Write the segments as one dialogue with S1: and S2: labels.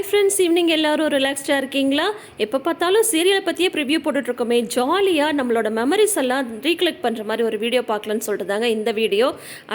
S1: Hi friends, evening எல்லோரும் ரிலாக்ஸ்டாக இருக்கீங்களா? எப்போ பார்த்தாலும் சீரியலை பற்றியே ப்ரிவ்யூ போட்டுட்ருக்கோமே, ஜாலியாக நம்மளோட மெமரிஸ் எல்லாம் ரீகலெக்ட் பண்ணுற மாதிரி ஒரு வீடியோ பார்க்கலான்னு சொல்லிட்டு தாங்க இந்த வீடியோ.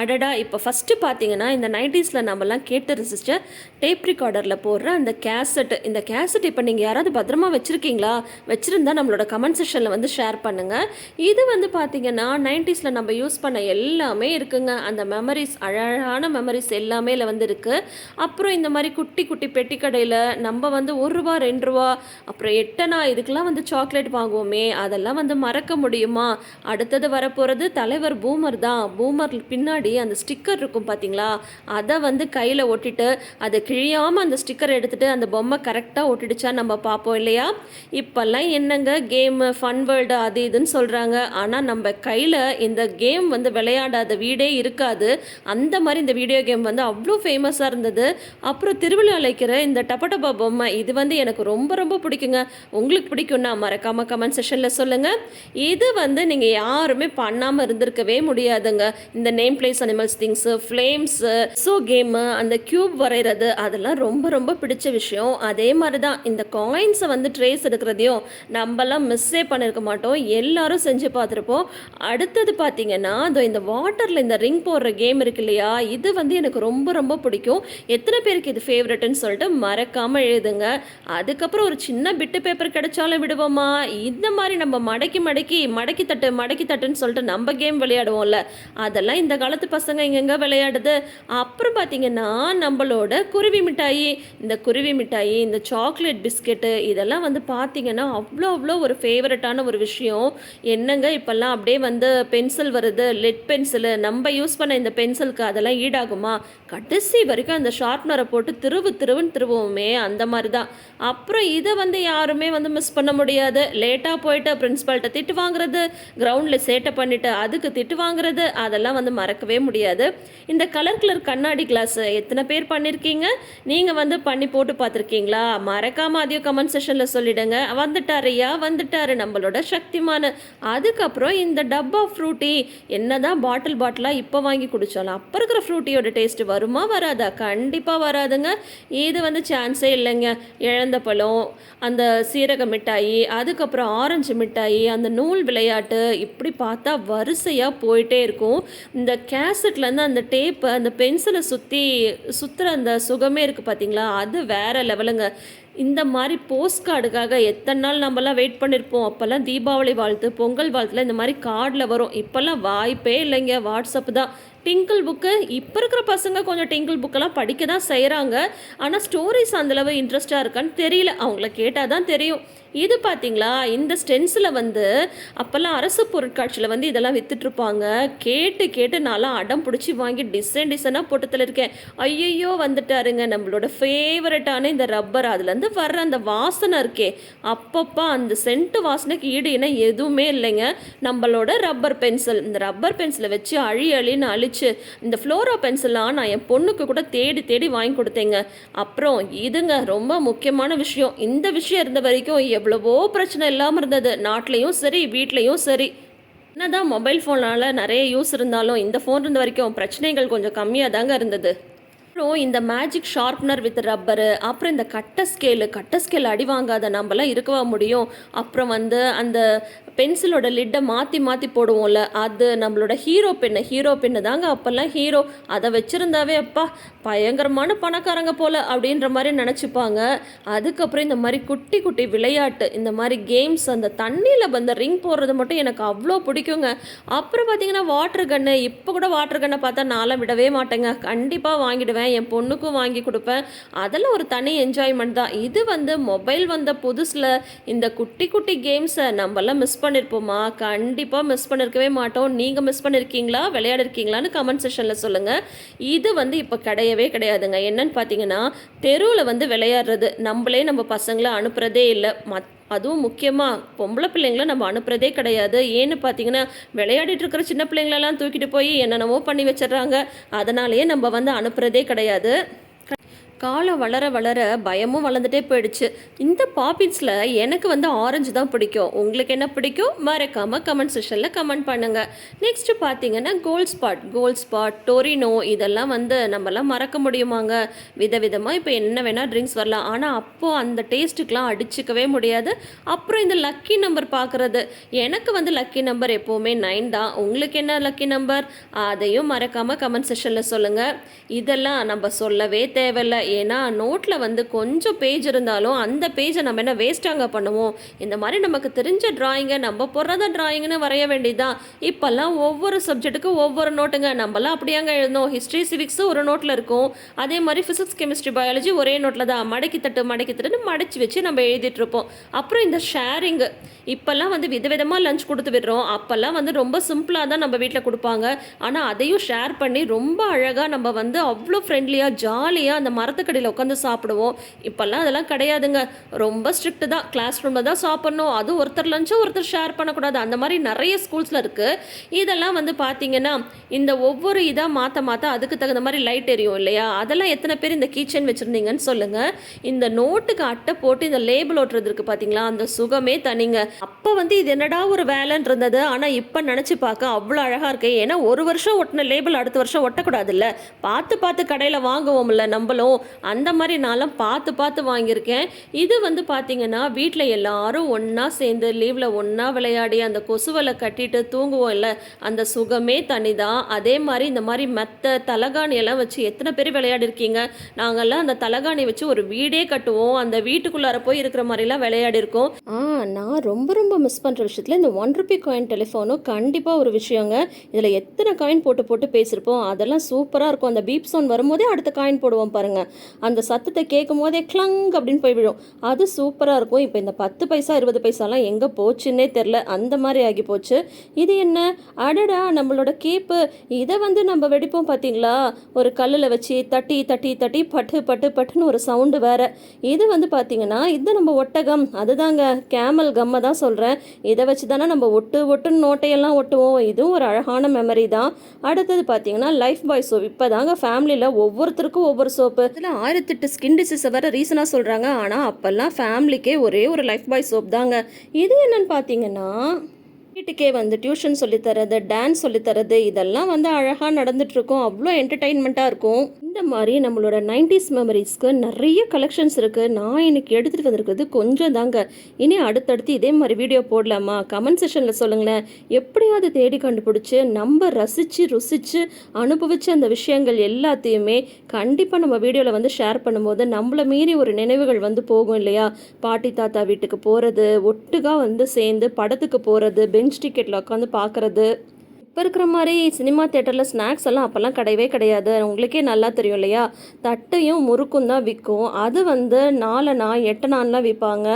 S1: அடடா, இப்போ ஃபஸ்ட்டு பார்த்தீங்கன்னா இந்த 90ஸில் நம்மலாம் கேட்டு ரசித்த டேப் ரிகார்டரில் போடுற அந்த கேசட். இந்த கேசட் இப்போ நீங்கள் யாராவது பத்திரமா வச்சுருக்கீங்களா? வச்சுருந்தா நம்மளோட கமெண்ட் செக்ஷனில் வந்து ஷேர் பண்ணுங்கள். இது வந்து பார்த்தீங்கன்னா 90ஸில் நம்ம யூஸ் பண்ண எல்லாமே இருக்குங்க. அந்த மெமரிஸ், அழகான மெமரிஸ் எல்லாமே இதில் வந்து இருக்குது. அப்புறம் இந்த மாதிரி குட்டி குட்டி பெட்டி கடையில் நம்ம வந்து ₹1 ₹2 அப்புறம் 8 இதுக்கெல்லாம் வந்து சாக்லேட் வாங்குவோமே, அதெல்லாம் வந்து மறக்க முடியுமா? அடுத்தது வரப்போகிறது தலைவர் பூமர் தான். பூமர் பின்னாடி அந்த ஸ்டிக்கர் இருக்கும் பார்த்தீங்களா, அதை வந்து கையில் ஒட்டிட்டு அதை கிழியாமல் அந்த ஸ்டிக்கர் எடுத்துகிட்டு அந்த பொம்மை கரெக்டாக ஒட்டிடுச்சா நம்ம பார்ப்போம் இல்லையா? இப்போல்லாம் என்னங்க கேமு, ஃபன் வேர்ல்டு அது இதுன்னு சொல்கிறாங்க. ஆனால் நம்ம கையில் இந்த கேம் வந்து விளையாடாத வீடே இருக்காது. அந்த மாதிரி இந்த வீடியோ கேம் வந்து அவ்வளோ ஃபேமஸாக இருந்தது. அப்புறம் திருவிழா அழைக்கிற இந்த டபடபா பொம்மை, இது வந்து எனக்கு ரொம்ப ரொம்ப பிடிக்குங்க. உங்களுக்கு பிடிக்கும்னா மறக்காமல் கமெண்ட் செஷனில் சொல்லுங்கள். இது வந்து நீங்கள் யாருமே பண்ணாமல் இருந்திருக்கவே முடியாதுங்க. இந்த name place animals things, flames, game, அந்த க்யூப் வரைகிறது, அதெல்லாம் ரொம்ப ரொம்ப பிடிச்ச விஷயம். அதே மாதிரி தான் இந்த காயின்ஸை வந்து ட்ரேஸ் எடுக்கிறதையும் நம்மலாம் மிஸ்ஸே பண்ணியிருக்க மாட்டோம். எல்லாரும் செஞ்சு பார்த்துருப்போம். அடுத்தது பார்த்தீங்கன்னா இந்த வாட்டரில் இந்த ரிங் போடுற கேம் இருக்கு இல்லையா, இது வந்து எனக்கு ரொம்ப ரொம்ப பிடிக்கும். எத்தனை பேருக்கு இது ஃபேவரட்னு சொல்லிட்டு மறக்காமல் எழுதுங்க. அதுக்கப்புறம் ஒரு சின்ன பிட்டு பேப்பர் கிடைச்சாலும் விடுவோமா? இந்த மாதிரி நம்ம மடக்கி தட்டுன்னு சொல்லிட்டு நம்ம கேம் விளையாடுவோம்ல, அதெல்லாம் இந்த காலத்து பசங்க எங்கெங்க விளையாடுது. அப்புறம் பார்த்தீங்கன்னா நம்மளோட குருவி மிட்டாயி, இந்த குருவி மிட்டாயி, இந்த சாக்லேட் பிஸ்கெட்டு, இதெல்லாம் வந்து பார்த்தீங்கன்னா அவ்வளோ ஒரு ஃபேவரட்டான ஒரு விஷயம். என்னங்க இப்போல்லாம் அப்படியே வந்து பென்சில் வருது, லெட் பென்சிலு, நம்ம யூஸ் பண்ண இந்த பென்சிலுக்கு அதெல்லாம் ஈடாகுமா? கடைசி வரைக்கும் அந்த ஷார்ப்னரை போட்டு திருவுன்னு திருவுவோமே, அந்த மாதிரி தான். அப்புறம் இதை வந்து யாருமே வந்து மிஸ் பண்ண முடியாது. லேட்டாக போயிட்டு பிரின்ஸிபல்கிட்ட திட்டு வாங்குறது, கிரவுண்டில் சேட்டை பண்ணிவிட்டு அதுக்கு திட்டு வாங்குறது, அதெல்லாம் வந்து மறக்கவே முடியாது. இந்த கலர் கண்ணாடி கிளாஸ் எத்தனை பேர் பண்ணியிருக்கீங்க? நீங்கள் வந்து பண்ணி போட்டு பார்த்துருக்கீங்களா? மறக்காமல் அதையும் கமெண்ட் செஷனில் சொல்லிவிடுங்க. வந்துட்டாரு நம்மளோட சக்திமான். அதுக்கப்புறம் இந்த டப்பா ஃப்ரூட்டி, என்ன தான் பாட்டிலாக இப்போ வாங்கி குடித்தாலும் அப்போ இருக்கிற ஃப்ரூட்டியோட டேஸ்ட் வருமா வராதா? கண்டிப்பாக வராதுங்க. இது வந்து சான்ஸே இல்லைங்க. இழந்த பழம், அந்த சீரக மிட்டாயி, அதுக்கப்புறம் ஆரஞ்சு மிட்டாயி, அந்த நூல் விளையாட்டு, இப்படி பார்த்தா வரிசையாக போயிட்டே இருக்கும். இந்த கேசட்லேருந்து அந்த டேப்பு, அந்த பென்சிலை சுற்றுற அந்த சுகமே இருக்குது பார்த்தீங்களா, அது வேறு லெவலுங்க. இந்த மாதிரி போஸ்ட் கார்டுக்காக எத்தனை நாள் நம்மலாம் வெயிட் பண்ணியிருப்போம். அப்போல்லாம் தீபாவளி வாழ்த்து, பொங்கல் வாழ்த்துல இந்த மாதிரி கார்டில் வரும். இப்போல்லாம் வாய்ப்பே இல்லைங்க, வாட்ஸ்அப் தான். டிங்கிள் புக்கு, இப்போ இருக்கிற பசங்க கொஞ்சம் டிங்கிள் புக்கெல்லாம் படிக்க தான் செய்கிறாங்க. ஆனால் ஸ்டோரிஸ் அந்தளவு இன்ட்ரெஸ்டாக இருக்கான்னு தெரியல, அவங்கள கேட்டால் தான் தெரியும். இது பார்த்தீங்களா, இந்த ஸ்டென்ஸில் வந்து அப்போல்லாம் அரசு பொருட்காட்சியில் வந்து இதெல்லாம் விற்றுட்ருப்பாங்க. கேட்டு நான்லாம் அடம் பிடிச்சி வாங்கி டிசைனாக போட்டத்தில் இருக்கேன். ஐயையோ, வந்துட்டாருங்க நம்மளோட ஃபேவரட்டான இந்த ரப்பர். அதுலேருந்து வர்ற அந்த வாசனை இருக்கே, அப்பப்போ அந்த சென்ட்டு வாசனைக்கு ஈடு இணை எதுவுமே இல்லைங்க. நம்மளோட ரப்பர் பென்சில், இந்த ரப்பர் பென்சிலை வச்சு அழின்னு அழிச்சு இந்த ஃப்ளோரா பென்சிலாம் நான் என் பொண்ணுக்கு கூட தேடி வாங்கி கொடுத்தேங்க. அப்புறம் இதுங்க ரொம்ப முக்கியமான விஷயம். இந்த விஷயம் இருந்த வரைக்கும் எவ்வளவோ பிரச்சனை இல்லாமல் இருந்தது, நாட்டிலையும் சரி வீட்லேயும் சரி. என்னதான் மொபைல் ஃபோனால் நிறைய யூஸ் இருந்தாலும் இந்த ஃபோன் இருந்த வரைக்கும் பிரச்சனைகள் கொஞ்சம் கம்மியாக தாங்க இருந்தது. அப்புறம் இந்த மேஜிக் ஷார்ப்னர் வித் ரப்பரு, அப்புறம் இந்த கட்ட ஸ்கேல் அடி வாங்காத நம்மளாம் இருக்கவா முடியும்? அப்புறம் வந்து அந்த பென்சிலோட லிட்டை மாற்றி போடுவோம்ல, அது நம்மளோட ஹீரோ பெண்ணு தாங்க அப்போல்லாம் ஹீரோ. அதை வச்சுருந்தாவே அப்பா பயங்கரமான பணக்காரங்க போல் அப்படின்ற மாதிரி நினச்சிப்பாங்க. அதுக்கப்புறம் இந்த மாதிரி குட்டி விளையாட்டு, இந்த மாதிரி கேம்ஸ், அந்த தண்ணியில் வந்து ரிங் போடுறது மட்டும் எனக்கு அவ்வளோ பிடிக்குங்க. அப்புறம் பார்த்திங்கன்னா வாட்டர் கன்னு, இப்போ கூட வாட்டர் கன்னை பார்த்தா நான்லாம் விடவே மாட்டேங்க, கண்டிப்பாக வாங்கிடுவேன், என் பொண்ணுக்கும் வாங்கி கொடுப்பேன். அதெல்லாம் ஒரு தனி என்ஜாய்மெண்ட் தான். இது வந்து மொபைல் வந்த புதுசில் இந்த குட்டி கேம்ஸை நம்மளாம் மிஸ் பண்ணியிருப்போமா? கண்டிப்பாக மிஸ் பண்ணியிருக்கவே மாட்டோம். நீங்கள் மிஸ் பண்ணியிருக்கீங்களா, விளையாடிருக்கீங்களான்னு கமெண்ட் செஷனில் சொல்லுங்கள். இது வந்து இப்போ கிடையாதுங்க. என்னன்னு பார்த்தீங்கன்னா தெருவில் வந்து விளையாடுறது, நம்ம பசங்களை அனுப்புகிறதே இல்லை. அதுவும் முக்கியமாக பொம்பளை பிள்ளைங்கள நம்ம அனுப்புகிறதே கிடையாது. ஏன்னு பார்த்தீங்கன்னா விளையாடிட்டு இருக்கிற சின்ன பிள்ளைங்களெல்லாம் தூக்கிட்டு போய் என்னென்னமோ பண்ணி வச்சிடுறாங்க. அதனாலேயே நம்ம வந்து அனுப்புகிறதே கிடையாது. காலம் வளர வளர பயமும் வளர்ந்துட்டே போயிடுச்சு. இந்த பாப்பின்ஸில் எனக்கு வந்து ஆரஞ்சு தான் பிடிக்கும். உங்களுக்கு என்ன பிடிக்கும்? மறக்காமல் கமெண்ட் செக்ஷனில் கமெண்ட் பண்ணுங்கள். நெக்ஸ்ட்டு பார்த்தீங்கன்னா கோல்ட் ஸ்பாட் டொரினோ இதெல்லாம் வந்து நம்மலாம் மறக்க முடியுமாங்க? விதவிதமாக இப்போ என்ன வேணால் ட்ரிங்க்ஸ் வரலாம். ஆனால் அப்போது அந்த டேஸ்ட்டுக்கெலாம் அடிச்சிக்கவே முடியாது. அப்புறம் இந்த லக்கி நம்பர் பார்க்குறது, எனக்கு வந்து லக்கி நம்பர் எப்போவுமே 9 தான். உங்களுக்கு என்ன லக்கி நம்பர்? அதையும் மறக்காமல் கமெண்ட் செக்ஷனில் சொல்லுங்கள். இதெல்லாம் நம்ம சொல்லவே தேவையில்லை. ஏன்னா நோட்டில் வந்து கொஞ்சம் பேஜ் இருந்தாலும் அந்த பேஜை நம்ம என்ன வேஸ்ட்டாங்க பண்ணுவோம். இந்த மாதிரி நமக்கு தெரிஞ்ச ட்ராயிங்கை நம்ம போடுறத ட்ராயிங்னு வரைய வேண்டியதுதான். இப்போல்லாம் ஒவ்வொரு சப்ஜெக்ட்டுக்கும் ஒவ்வொரு நோட்டுங்க. நம்மலாம் அப்படியாங்க எழுதணும். ஹிஸ்ட்ரி சிவிக்ஸு ஒரு நோட்டில் இருக்கும். அதே மாதிரி ஃபிசிக்ஸ் கெமிஸ்ட்ரி பயாலஜி ஒரே நோட்டில் தான் மடக்கி தட்டுன்னு மடிச்சு வச்சு நம்ம எழுதிட்டு இருப்போம். அப்புறம் இந்த ஷேரிங்கு இப்போல்லாம் வந்து விதவிதமாக லஞ்ச் கொடுத்து விடுறோம். அப்போல்லாம் வந்து ரொம்ப சிம்பிளாக தான் நம்ம வீட்டில் கொடுப்பாங்க. ஆனால் அதையும் ஷேர் பண்ணி ரொம்ப அழகாக நம்ம வந்து அவ்வளோ ஃப்ரெண்ட்லியாக ஜாலியாக அந்த மரத்துக்கடியில் உட்காந்து சாப்பிடுவோம். இப்போல்லாம் அதெல்லாம் கிடையாதுங்க. ரொம்ப ஸ்ட்ரிக்ட் தான். கிளாஸ் ரூமில் தான் சாப்பிட்ணும். அதுவும் ஒருத்தர் லஞ்சை ஒருத்தர் ஷேர் பண்ணக்கூடாது. அந்த மாதிரி நிறைய ஸ்கூல்ஸில் இருக்குது. இதெல்லாம் வந்து பார்த்திங்கன்னா இந்த ஒவ்வொரு இதாக மாற்ற அதுக்கு தகுந்த மாதிரி லைட் எரியும் இல்லையா? அதெல்லாம் எத்தனை பேர் இந்த கீச்சன் வச்சுருந்தீங்கன்னு சொல்லுங்கள். இந்த நோட்டுக்கு அட்டை போட்டு இந்த லேபிள் ஓட்டுறது இருக்குது பார்த்தீங்களா, அந்த சுகமே தனிங்க. அப்போ வந்து இது என்னடா ஒரு வேலைன்னு இருந்தது. ஆனால் இப்போ நினச்சி பார்க்க அவ்வளோ அழகாக இருக்குது. ஏன்னா ஒரு வருஷம் ஒட்டின லேபிள் அடுத்த வருஷம் ஒட்டக்கூடாதுல்ல. பார்த்து கடையில் வாங்குவோம்ல நம்மளும். அந்த மாதிரி நான்லாம் பார்த்து வாங்கியிருக்கேன். இது வந்து பார்த்திங்கன்னா வீட்டில் எல்லாரும் ஒன்றா சேர்ந்து லீவில் ஒன்றா விளையாடி அந்த கொசுவலை கட்டிட்டு தூங்குவோம் இல்லை, அந்த சுகமே தனிதான். அதே மாதிரி இந்த மாதிரி மெத்த தலகாணியெல்லாம் வச்சு எத்தனை பேர் விளையாடிருக்கீங்க? நாங்கள்லாம் அந்த தலகாணி வச்சு ஒரு வீடே கட்டுவோம். அந்த வீட்டுக்குள்ளார போய் இருக்கிற மாதிரிலாம் விளையாடிருக்கோம். நான் ரொம்ப மிஸ் பண்ணுற விஷயத்தில் இந்த ₹1 காயின் டெலிஃபோனும் கண்டிப்பாக ஒரு விஷயங்க. இதில் எத்தனை காயின் போட்டு பேசியிருப்போம். அதெல்லாம் சூப்பராக இருக்கும். அந்த பீப் சவுண்ட் வரும்போதே அடுத்த காயின் போடுவோம் பாருங்கள். அந்த சத்தத்தை கேட்கும் போதே கிளங் அப்படின்னு போய் விழும். அது சூப்பராக இருக்கும். இப்போ இந்த 10 பைசா 20 பைசாலாம் எங்கே போச்சுன்னே தெரில. அந்த மாதிரி ஆகி போச்சு. இது என்ன அடடா நம்மளோட கேப்பு. இதை வந்து நம்ம வெடிப்போம் பார்த்தீங்களா, ஒரு கல்லில் வச்சு தட்டி பட்டுன்னு ஒரு சவுண்டு வேறு. இது வந்து பார்த்திங்கன்னா இது நம்ம ஒட்டகம், அதுதாங்க கேமல் கம்மை தான் சொல்கிறேன். இதை வச்சு தானே நம்ம ஒட்டுன்னு நோட்டையெல்லாம் ஒட்டுவோம். இதுவும் ஒரு அழகான மெமரி தான். அடுத்தது பார்த்திங்கன்னா லைஃப் பாய் சோப். இப்போ தாங்க ஃபேமிலியில் ஒவ்வொருத்தருக்கும் ஒவ்வொரு சோப்பு. இதில் 1008 ஸ்கின் டிசீஸை வேறு ரீசனாக சொல்கிறாங்க. ஆனால் அப்போல்லாம் ஃபேமிலிக்கே ஒரே ஒரு லைஃப் பாய் சோப் தாங்க. இது என்னன்னு பார்த்தீங்கன்னா வீட்டுக்கே வந்து டியூஷன் சொல்லித்தரது, டான்ஸ் சொல்லித்தரது, இதெல்லாம் வந்து அழகாக நடந்துகிட்ருக்கும். அவ்வளோ என்டர்டெயின்மெண்ட்டாக இருக்கும். இந்த மாதிரி நம்மளோட 90s மெமரிஸ்க்கு நிறைய கலெக்ஷன்ஸ் இருக்குது. நான் இன்னைக்கு எடுத்துகிட்டு வந்திருக்கிறது கொஞ்சம் தாங்க. இனி அடுத்தடுத்து இதே மாதிரி வீடியோ போடலாமா? கமெண்ட் செக்ஷனில் சொல்லுங்களேன். எப்படியாவது தேடி கண்டுபிடிச்சி நம்ம ரசித்து ருசித்து அனுபவித்த அந்த விஷயங்கள் எல்லாத்தையுமே கண்டிப்பாக நம்ம வீடியோவில் வந்து ஷேர் பண்ணும்போது நம்மளை மீறி ஒரு நினைவுகள் வந்து போகும் இல்லையா? பாட்டி தாத்தா வீட்டுக்கு போகிறது, ஒட்டுக்காக வந்து சேர்ந்து படத்துக்கு போகிறது, பெஞ்ச் டிக்கெட்டில் உட்காந்து பார்க்குறது. இப்போ இருக்கிற மாதிரி சினிமா தேட்டரில் ஸ்நாக்ஸ் எல்லாம் அப்போல்லாம் கிடையவே கிடையாது. உங்களுக்கே நல்லா தெரியும் இல்லையா? தட்டையும் முறுக்கும் தான் விற்கும். அது வந்து 4 8 விற்பாங்க.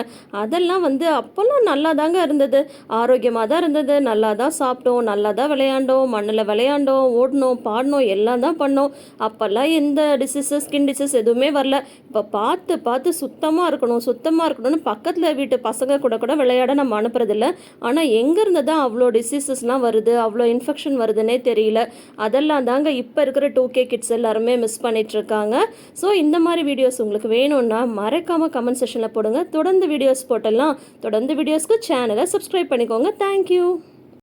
S1: அதெல்லாம் வந்து அப்போல்லாம் நல்லா தாங்க இருந்தது. ஆரோக்கியமாக தான் இருந்தது. நல்லா தான் சாப்பிட்டோம், நல்லா தான் விளையாண்டோம், மண்ணில் விளையாண்டோம், ஓடணும், பாடணும், எல்லாம் தான் பண்ணோம். அப்போல்லாம் எந்த டிசீஸஸ் ஸ்கின் டிசீஸ் எதுவுமே வரல. இப்போ பார்த்து சுத்தமாக இருக்கணும்னு பக்கத்தில் வீட்டு பசங்க கூட விளையாட நம்ம அனுப்புறதில்ல. ஆனால் எங்கேருந்து தான் அவ்வளோ டிசீசஸ்லாம் வருது, அவ்வளோ இன்ஃபெக்ஷன் வருதுன்னே தெரியல. அதெல்லாம் தாங்க இப்போ இருக்கிற 2K கிட்ஸ் எல்லாருமே மிஸ் பண்ணிகிட்ருக்காங்க. ஸோ இந்த மாதிரி வீடியோஸ் உங்களுக்கு வேணும்னா மறக்காமல் கமெண்ட் செக்ஷனில் போடுங்க. தொடர்ந்து வீடியோஸ் போட்டெல்லாம் தொடர்ந்து வீடியோஸ்க்கு சேனலை சப்ஸ்கிரைப் பண்ணிக்கோங்க. தேங்க்யூ.